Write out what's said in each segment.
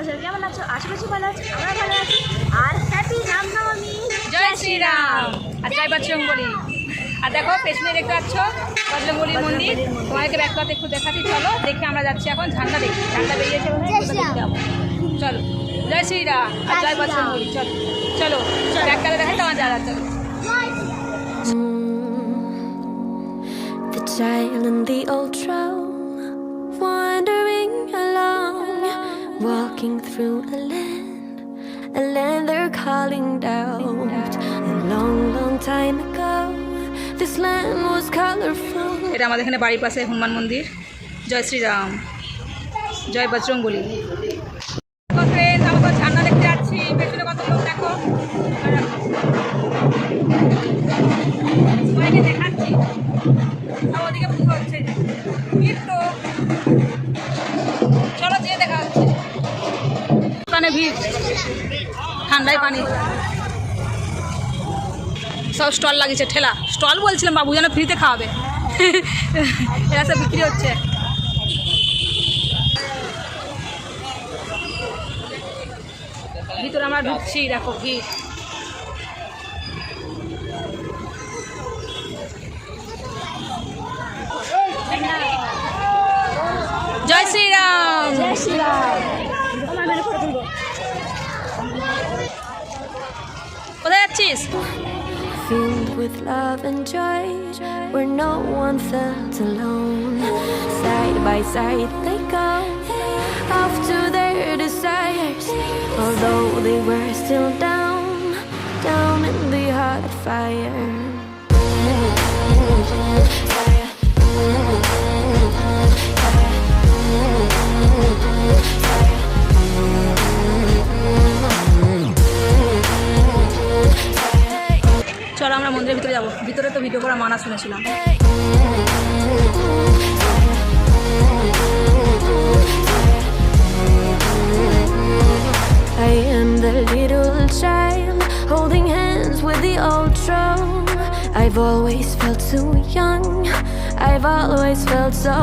সবাই কেমন আছো? আশা করছি ভালো আছো, আমরা ভালো আছি। আর হ্যাপি রামনবমী, জয় শ্রীরাম আর জয় বজরংবলী। আর দেখো পেছনে দেখতে পাচ্ছ বজরংবলীর মন্দির। তোমাদেরকে ব্যাকগ্রাউন্ড একটু দেখাচ্ছি, চলো দেখে আমরা যাচ্ছি এখন ঝান্ডা দেখি। ঝান্ডা বেরিয়েছে, চলো। জয় শ্রীরাম আর জয় বজরংবলী। চলো চলো ব্যাকগ্রাউন্ডে দেখাতে আমার যারা চলো। The child in the old throne, wandering along, walking through a land they're calling down. A long, long time ago, this land was colorful. এটা আমাদের এখানে বাড়ির পাশে হনুমান মন্দির। জয় শ্রীরাম, জয় বজরংবলী। আমরা ঝান্ডা দেখতে যাচ্ছি, পেছনে কত লোক দেখো, সবাইকে দেখাচ্ছি। ওদিকে পুজো হচ্ছে, চলো যেয়ে দেখা হচ্ছে। দোকানে ভিড়, ঠান্ডায় পানি, সব স্টল লাগিয়েছে। ঠেলা স্টল বলছিলাম, বাবু যেন ফ্রিতে খাওয়াবে। এরা সব বিক্রি হচ্ছে। ভিতরে আমরা ঢুকছি, দেখো ভিড়। জয় শ্রীরাম, জয় শ্রীরাম। কোথায় যাচ্ছিস? Filled with love and joy, where no one felt alone. Side by side they go, off to their desires. Although they were still down in the hot fire. চলো আমরা মন্দিরের ভিতরে যাবো। ভিতরে তো ভিডিও করা মানা শুনেছিলাম। I am the little child holding hands with the old throne. I've always felt so young, I've always felt so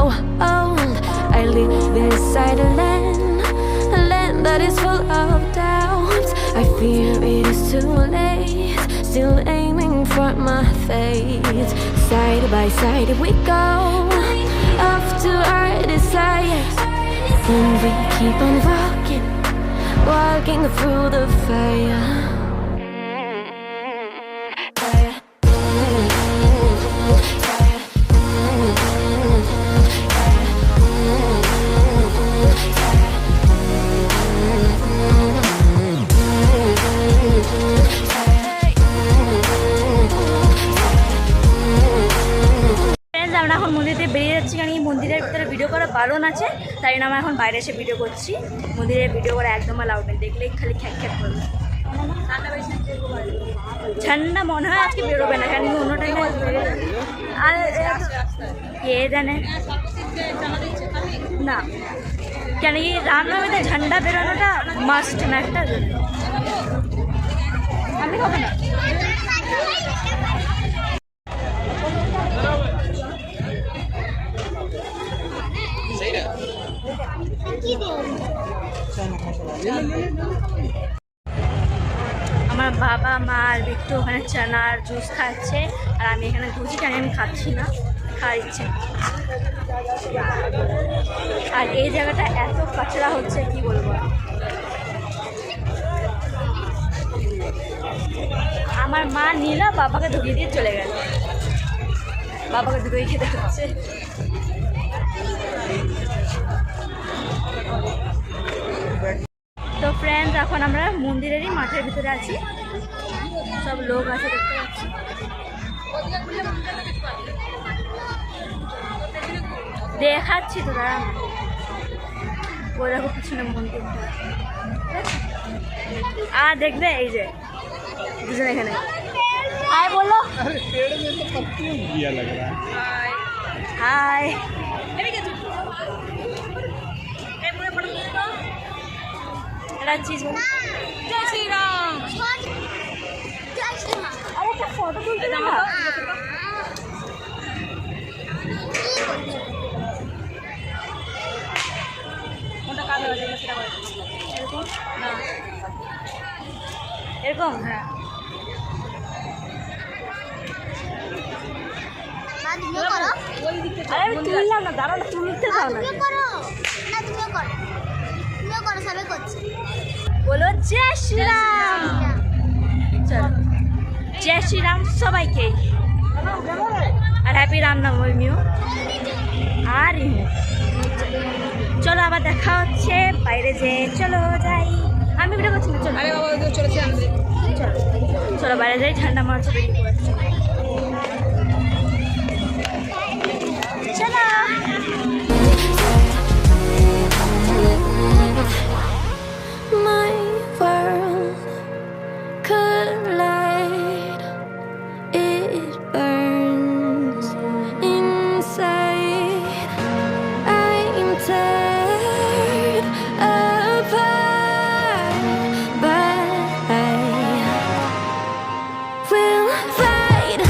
old. I live inside a land that is full of doubt. I fear it is too late, still aiming for my fate. Side by side we go, off to our desires. And we keep on walking through the fire. আমরা এখন মন্দির থেকে বেরিয়ে যাচ্ছি, কারণ এই মন্দিরের ভিতরে ভিডিও করা বারণ আছে, তাই জন্য আমরা এখন বাইরে এসে ভিডিও করছি। মন্দিরের ভিডিও করা একদম অ্যালাউড নেই, দেখলেই খালি খ্যাক খ্যাক করবে। ঠান্ডা মনে হয় আজকে বেরোবে না, কারণ অন্য টাইমে আর কে জানে না, কেন কি রামনবমীতে ঝান্ডা বেরোনোটা মাস্ট না একটা। আমি খাবো না। আমার বাবা মা আর একটু ওখানে চানার জুস খাচ্ছে, আর আমি এখানে ঘুষি টানি, আমি খাচ্ছি না, খাওয়ার ইচ্ছে। আর এই জায়গাটা এত কাঁচরা হচ্ছে কি বলবো। আমার মা নিল, বাবাকে ঢুকিয়ে দিয়ে চলে গেল, বাবাকে ঢুকিয়ে খেতে হচ্ছে। তো ফ্রেন্ডস, এখন আমরা মন্দিরেরই মাঠের ভিতরে আছি, সব লোক আছে দেখতে পাচ্ছি। দেখাচ্ছি তো দাঁড়া, ওই দেখো পিছনে মন্দিরটা। আর দেখবে এই যে দুজন এখানে হাই বলো, হাই। এটা চিজ বলো। জয় শ্রীরাম। আরে একটা ফটো তুলতে না, কোনটা কাজ হয়েছে সেটা দেখুন না এরকম। হ্যাঁ মা তুমিও করো ওই দিকটা আরে আমি তুললাম না, দাঁড়াও না, তুলতে মা দাও না। তুমিও করো না তুমিও করো সবাই করছে বলো জয় শ্রীরাম। চলো জয় শ্রীরাম সবাইকে, আর হ্যাপি রামনবমীও। আর চলো আবার দেখা হচ্ছে বাইরে, যে চলো যাই। আমি ভিডিও করছি না, চলো আরে বাবা ওই চলেছে আমাদের চলো চলো বাইরে যাই, ঠান্ডা মারছে বেরিয়ে পড়েছে। চলো My world collide. It burns inside. I'm teared apart, but I will fight.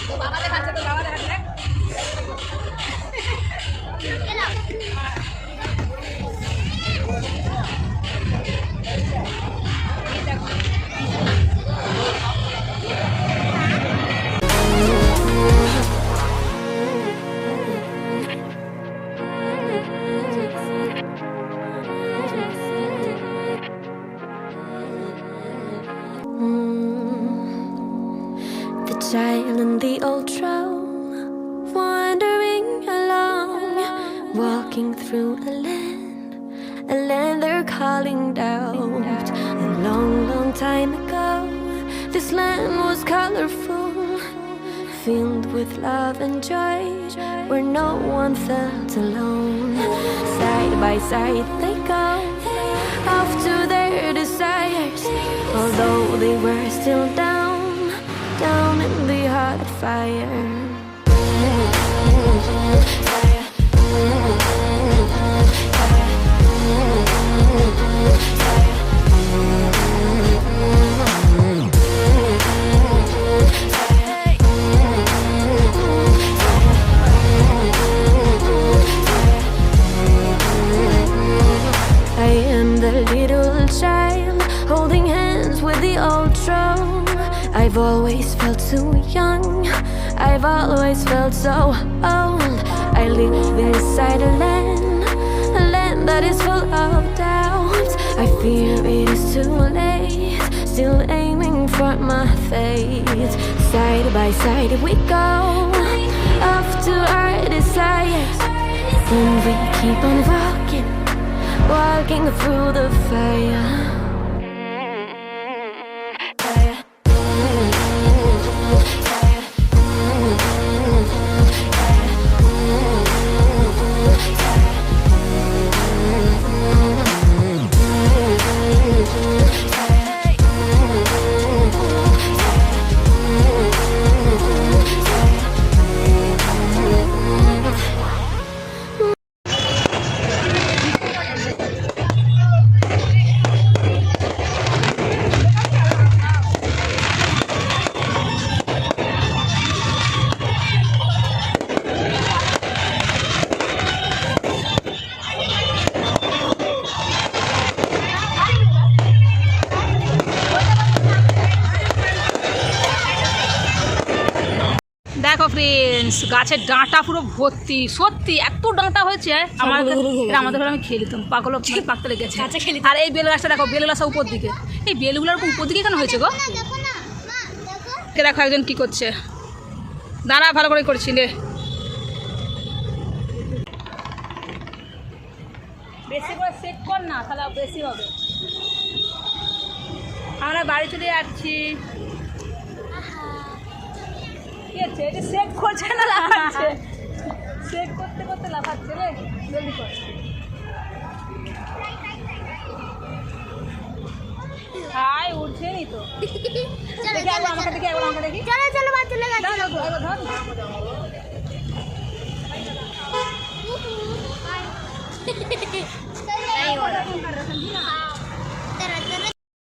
তো বাবা দেখাচ্ছে, তো বাবা দেখাচ্ছে দেখ। এই দেখো। The child in the old throne, wandering along, walking through a land they're calling doubt. A long, long time ago, this land was colorful, filled with love and joy, where no one felt alone. Side by side they go, off to their desires, although they were still down in the hot fire. I am the little child holding hands with the old throne. I've always felt so young, I've always felt so old. I live inside a land that is full of doubt. I fear it is too late, still aiming for my fate. Side by side we go, off to our desires, and we keep on walking through the fire. দেখো friends, গাছের ডাঁটা পুরো ভর্তি, সত্যি এত ডাঁটা হয়েছে। আমাদের ঘরে আমি খেয়ে নিতাম, পাগল পাকতে লেগেছে। আর এই বেল গাছটা দেখো, বেল গাছটা উপর দিকে, এই বেলগুলোর উপর দিকে কেন হয়েছে গো? দেখো না মা দেখো দেখো একজন কি করছে, দাঁড়া ভালো করে করছি রে। বেশি করে সেট কর না, তাহলে বেশি হবে। আমরা বাড়ি চলে যাচ্ছি। কি হচ্ছে, এটা সেট করছে না লাফাচ্ছে? সেট করতে করতে লাফাচ্ছে রে, জলদি কর। তো চলো দেখি একবার আমাকে দেখি একবার আমাকে দেখি চলো চলো বাচ্চা লেগে দাও, দাও, একবার ধর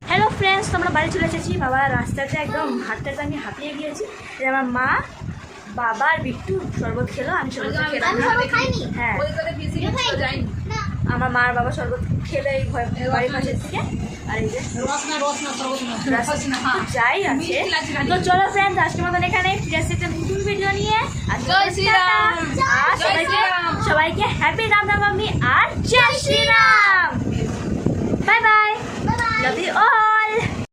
হ্যালো ফ্রেন্ডস, তোমরা বাড়ি চলে এসেছি। বাবা রাস্তাতে একদম হাঁটতে হাঁটতে আমি হাঁপিয়ে গিয়েছি। যে আমার মা, বাবা আর বিট্টু শরবত খেলো, আমি শরবত খেলাম আমি না। সবাই খাইনি হ্যাঁ, ওই করে ফিসি যাইনি না আমার মা আর বাবা শরবত খেলে এই বাড়ির পাশের থেকে। আর এই যে রসনা সর্বত না রসনা তো যাই আছে। মিষ্টি লাগছে খালি। তো চলো ফ্রেন্ডস, আজকের মতন এখানে ফিরে আসছি একটা নতুন ভিডিও নিয়ে। আর জয় শ্রীরাম। আর জয় শ্রীরাম। সবাইকে হ্যাপি রামনবমী আর জয় Shri Ram. Bye bye, bye bye love you all.